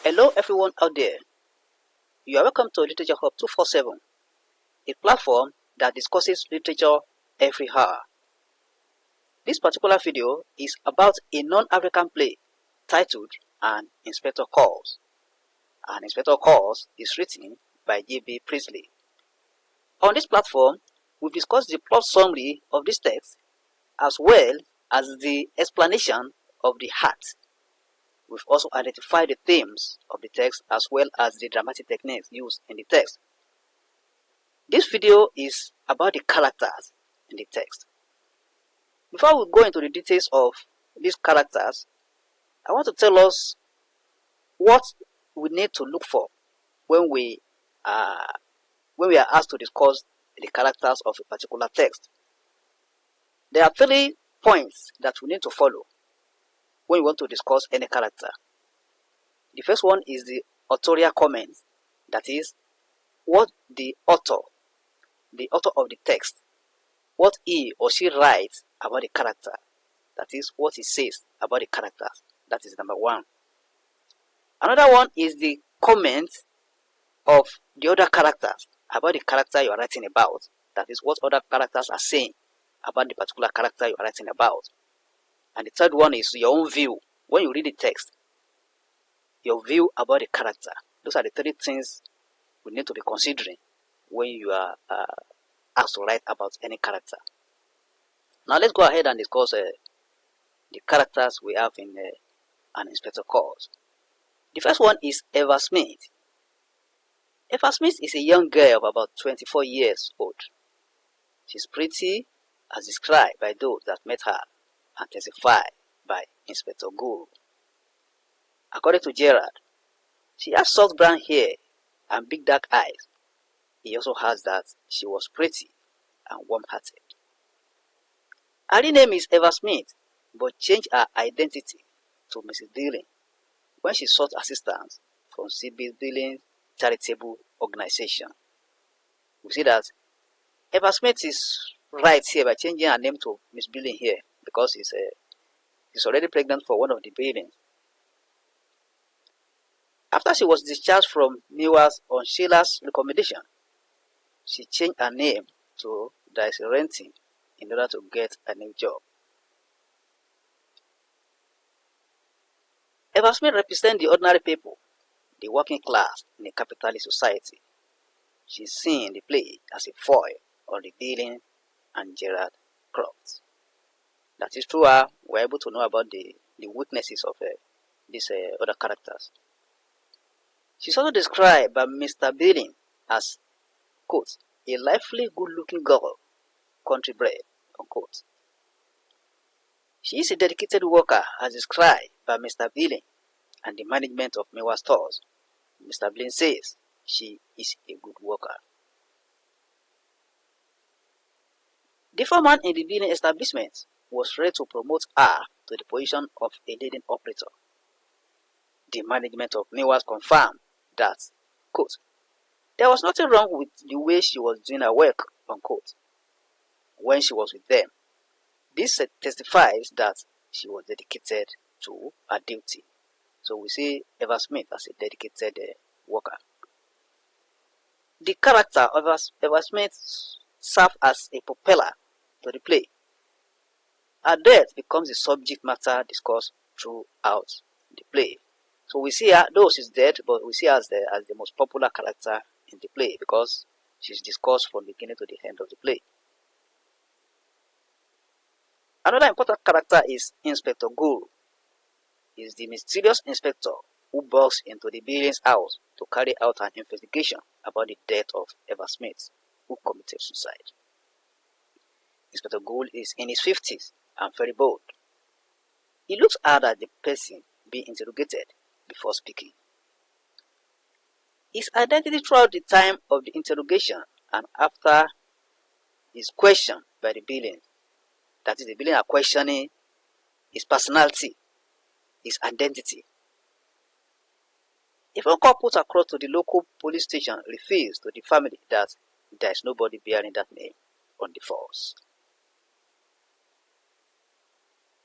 Hello everyone out there. You are welcome to Literature Hub 247, a platform that discusses literature every hour. This particular video is about a non-African play titled An Inspector Calls. An Inspector Calls is written by J.B Priestley. On this platform, we've discussed the plot summary of this text as well as the explanation of the heart. We've also identified the themes of the text as well as the dramatic techniques used in the text. This video is about the characters in the text. Before we go into the details of these characters, I want to tell us what we need to look for when we are asked to discuss the characters of a particular text. There are 3 points that we need to follow when we want to discuss any character. The first one is the authorial comment, that is, what the author of the text, what he or she writes about the character, that is, what he says about the characters. That is number 1. Another one is the comment of the other characters about the character you are writing about, that is, what other characters are saying about the particular character you are writing about. And the third one is your own view. When you read the text, your view about the character. Those are the 3 things we need to be considering when you are asked to write about any character. Now let's go ahead and discuss the characters we have in An Inspector Calls. The first one is Eva Smith. Eva Smith is a young girl of about 24 years old. She's pretty as described by those that met her and testified by Inspector Gould. According to Gerard, she has soft brown hair and big dark eyes. He also has that she was pretty and warm-hearted. Her real name is Eva Smith, but changed her identity to Mrs. Dillon when she sought assistance from J.B Dillon's charitable organization. We see that Eva Smith is right here by changing her name to Miss Dillon here because she's already pregnant for one of the babies. After she was discharged from Newark on Sheila's recommendation, she changed her name to Daisy Renton in order to get a new job. Eva Smith represents the ordinary people, the working class in a capitalist society. She is seen in the play as a foil on the Dillon and Gerard Crofts. That is through her we are able to know about the weaknesses of these other characters. She is also described by Mr. Dillon as, quote, a lively, good-looking girl, country bred, unquote. She is a dedicated worker as described by Mr. Dillon and the management of Mewa stores. Mr. Dillon says she is a good worker. The foreman in the Dillon establishment was ready to promote her to the position of a leading operator. The management of Mewa confirmed that, quote, there was nothing wrong with the way she was doing her work, unquote, when she was with them. This testifies that she was dedicated to her duty. So we see Eva Smith as a dedicated worker. The character of Eva Smith served as a propeller to the play. Her death becomes the subject matter discussed throughout the play. So we see her, though she's dead, but we see her as the most popular character in the play because she's discussed from beginning to the end of the play. Another important character is Inspector Gould. He is the mysterious inspector who bursts into the Dillon's house to carry out an investigation about the death of Eva Smith, who committed suicide. Inspector Gould is in his 50s and very bold. He looks hard at the person being interrogated before speaking. His identity throughout the time of the interrogation and after is questioned by the Dillon. That is, the Dillon are questioning his personality, his identity. A phone call put across to the local police station reveals to the family that there is nobody bearing that name on the force.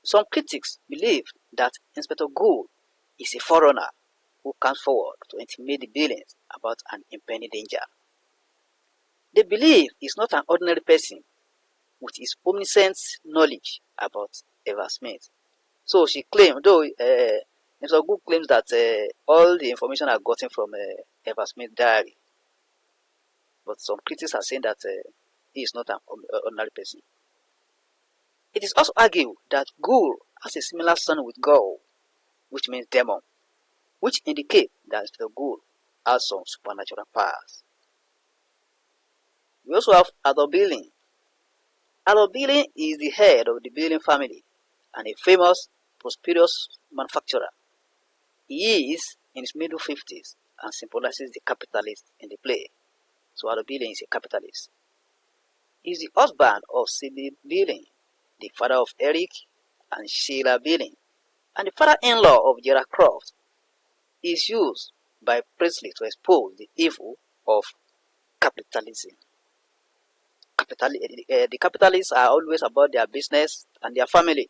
Some critics believe that Inspector Gould is a foreigner who comes forward to intimate the Billings about an impending danger. They believe he's not an ordinary person with his omniscient knowledge about Eva Smith. So she claimed, though Mr. Good claims that all the information are gotten from Eva Smith's diary, but some critics are saying that he is not an ordinary person. It is also argued that Ghoul has a similar sound with Gaul, which means demon, which indicates that the Ghoul has some supernatural powers. We also have Adolbilling. Adolbilling is the head of the Billing family and a famous, prosperous manufacturer. He is in his middle 50s and symbolizes the capitalist in the play. So Adolbilling is a capitalist. He is the husband of C.B. Billing, the father of Eric and Sheila Billing, and the father-in-law of Gerard Croft. He is used by Priestley to expose the evil of capitalism. The capitalists are always about their business and their family.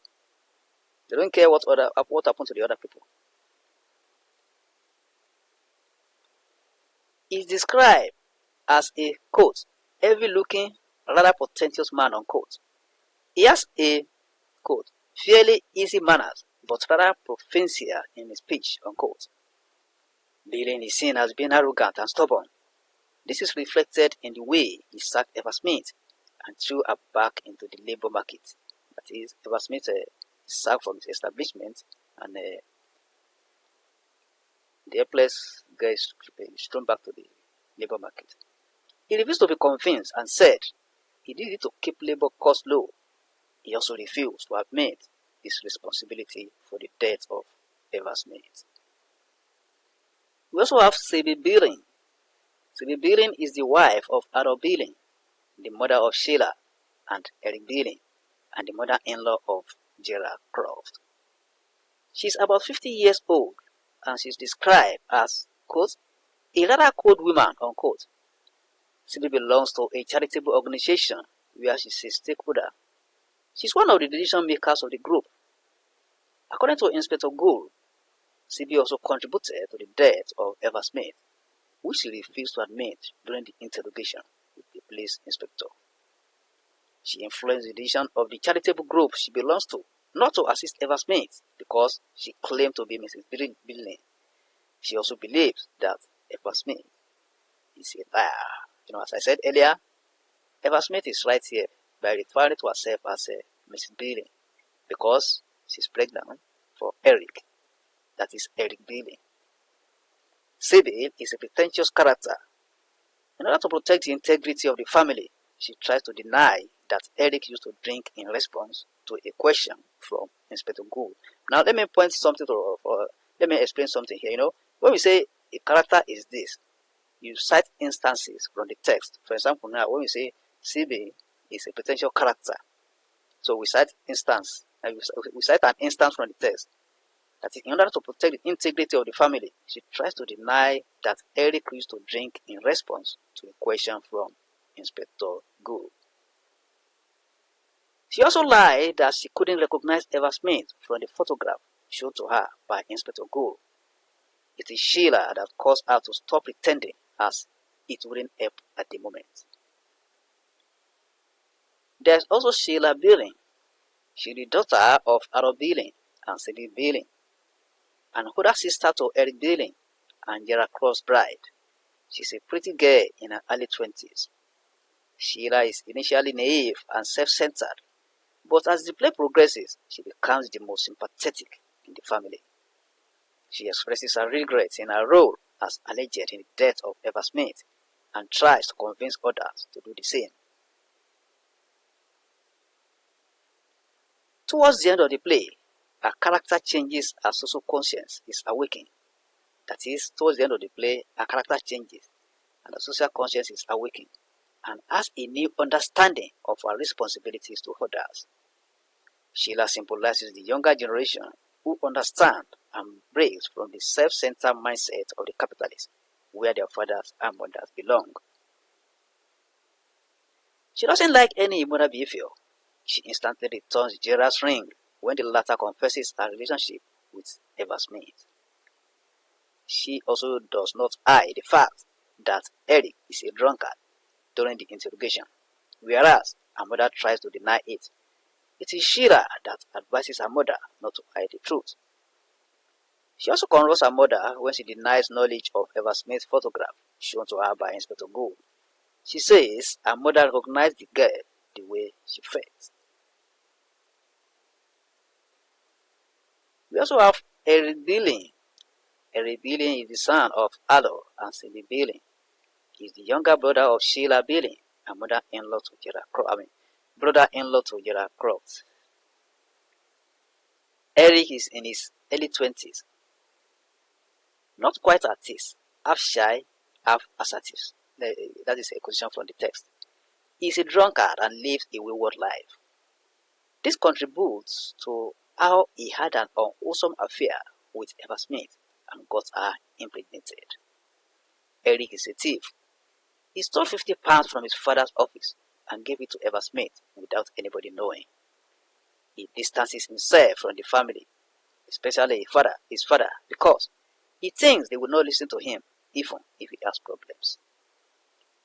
They don't care what happened to the other people. He is described as a, quote, heavy-looking, rather portentous man, unquote. He has a, quote, fairly easy manners, but rather provincial in his speech, unquote. Billing is seen as being arrogant and stubborn. This is reflected in the way he sacked Eva Smith and threw her back into the labor market. That is, Eva Smith sacked from his establishment, and the helpless guy is thrown back to the labor market. He refused to be convinced and said he did it to keep labor costs low. He also refused to admit his responsibility for the death of Eva Smith. We also have C.B. Billing. C.B. Billing is the wife of Harold Billing, the mother of Sheila and Eric Billing, and the mother-in-law of Gerard Croft. She is about 50 years old, and she is described as, quote, a rather cold woman, unquote. C.B. belongs to a charitable organization where she is a stakeholder. She is one of the decision makers of the group. According to Inspector Gould, C.B. also contributed to the death of Eva Smith, which she refused to admit during the interrogation with the police inspector. She influenced the decision of the charitable group she belongs to not to assist Eva Smith because she claimed to be Mrs. Billing. She also believes that Eva Smith is a liar. As I said earlier, Eva Smith is right here by referring to herself as Mrs. Billing because she's pregnant for Eric. That is Eric Billing. Sybil is a pretentious character. In order to protect the integrity of the family, she tries to deny that Eric used to drink in response to a question from Inspector Gould. Now, let me explain something here. When we say a character is this, you cite instances from the text. For example, now when we say Sybil is a potential character, so we cite an instance from the text. That is, in order to protect the integrity of the family, she tries to deny that Eric used to drink in response to a question from Inspector Gould. She also lied that she couldn't recognize Eva Smith from the photograph shown to her by Inspector Gould. It is Sheila that caused her to stop pretending, as it wouldn't help at the moment. There is also Sheila Billing. She is the daughter of Harold Billing and C.B. Billing, and older sister to Eric Billing and Gerard Croft's bride. She is a pretty girl in her early 20s. Sheila is initially naive and self-centered, but as the play progresses, she becomes the most sympathetic in the family. She expresses her regrets in her role as alleged in the death of Eva Smith and tries to convince others to do the same. Towards the end of the play, her character changes as social conscience is awakened. That is, towards the end of the play, her character changes and the social conscience is awakened and has a new understanding of her responsibilities to others. Sheila symbolizes the younger generation who understand and breaks from the self-centered mindset of the capitalists, where their fathers and mothers belong. She doesn't like any immoral behavior. She instantly returns Gerard's ring when the latter confesses her relationship with Eva Smith. she also does not hide the fact that Eric is a drunkard during the interrogation, whereas her mother tries to deny it. It is Sheila that advises her mother not to hide the truth. She also confronts her mother when she denies knowledge of Eva Smith's photograph shown to her by Inspector Gould. She says her mother recognized the girl the way she felt. We also have Eric Billing. Eric Billing is the son of Ado and Cindy Billing. He is the younger brother of Sheila Billing and brother-in-law to Gerard Croft. Eric is in his early 20s. Not quite artist, half shy, half assertive. That is a quotation from the text. He is a drunkard and lives a wayward life. This contributes to how he had an unwholesome affair with Eva Smith and got her impregnated. Eric is a thief. He stole £50 from his father's office and gave it to Eva Smith without anybody knowing. He distances himself from the family, especially his father, because he thinks they will not listen to him even if he has problems.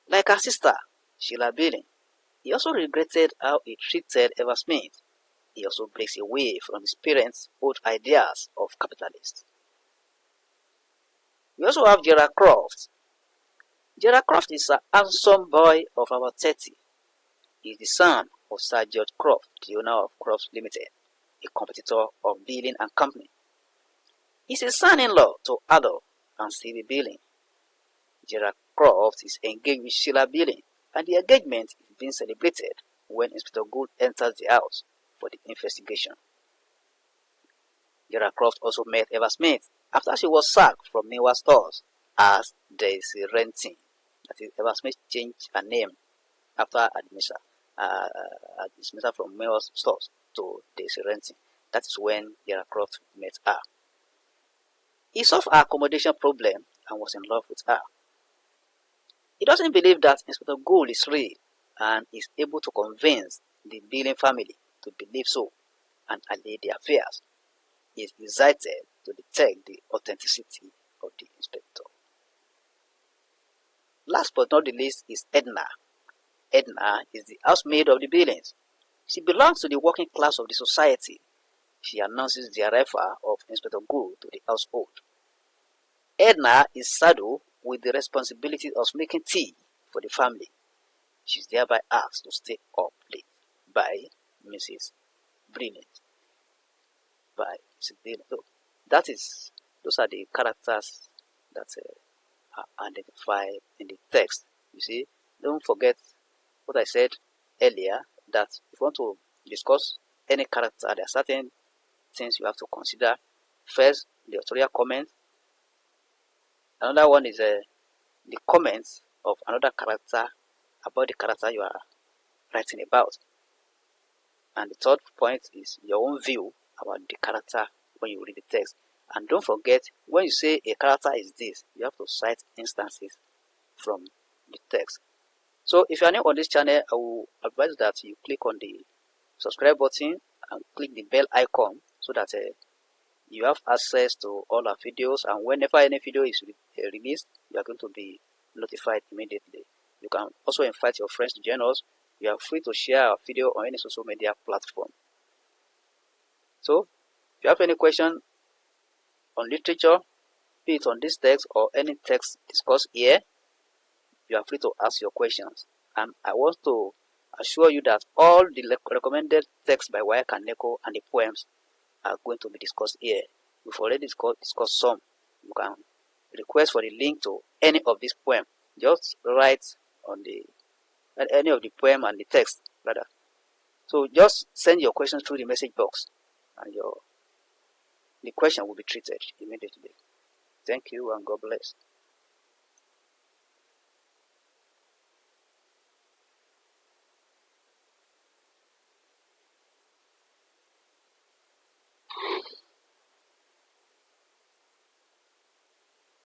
Like her sister, Sheila Billing, he also regretted how he treated Eva Smith. He also breaks away from his parents' old ideas of capitalists. We also have Gerard Croft. Gerard Croft is a handsome boy of about 30. He is the son of Sir George Croft, the owner of Croft Limited, a competitor of Billing and Company. He is a son-in-law to Ado and Stevie Billing. Gerard Croft is engaged with Sheila Billing, and the engagement is being celebrated when Inspector Gould enters the house for the investigation. Gerard Croft also met Eva Smith after she was sacked from Miwa Stores as Daisy Renting. That is, Eva Smith changed her name after dismissal from Miwa Stores to Daisy Renting. That is when Gerard Croft met her. He solved her accommodation problem and was in love with her. He doesn't believe that Inspector Gould is real and is able to convince the Billing family to believe so and allay their fears. He is excited to detect the authenticity of the inspector. Last but not the least is Edna. Edna is the housemaid of the Billings. She belongs to the working class of the society. She announces the arrival of Inspector Gould to the household. Edna is saddled with the responsibility of making tea for the family. She is thereby asked to stay up late by Mrs. Brilliant. So those are the characters that are identified in the text. You see, don't forget what I said earlier, that if you want to discuss any character, there are certain things you have to consider. First, the authorial comment. Another one is the comments of another character about the character you are writing about. And the third point is your own view about the character when you read the text. And don't forget, when you say a character is this, you have to cite instances from the text. So if you are new on this channel, I will advise that you click on the subscribe button and click the bell icon so that you have access to all our videos, and whenever any video is released, you are going to be notified immediately. You can also invite your friends to join us. You are free to share our video on any social media platform. So, if you have any question on literature, be it on this text or any text discussed here, you are free to ask your questions. And I want to assure you that all the recommended texts by WAEC and NECO and the poems are going to be discussed here. We've already discussed some. You can request for the link to any of these poems. Just write on any of the poem and the text, rather. So just send your questions through the message box, and the question will be treated immediately. Thank you and God bless.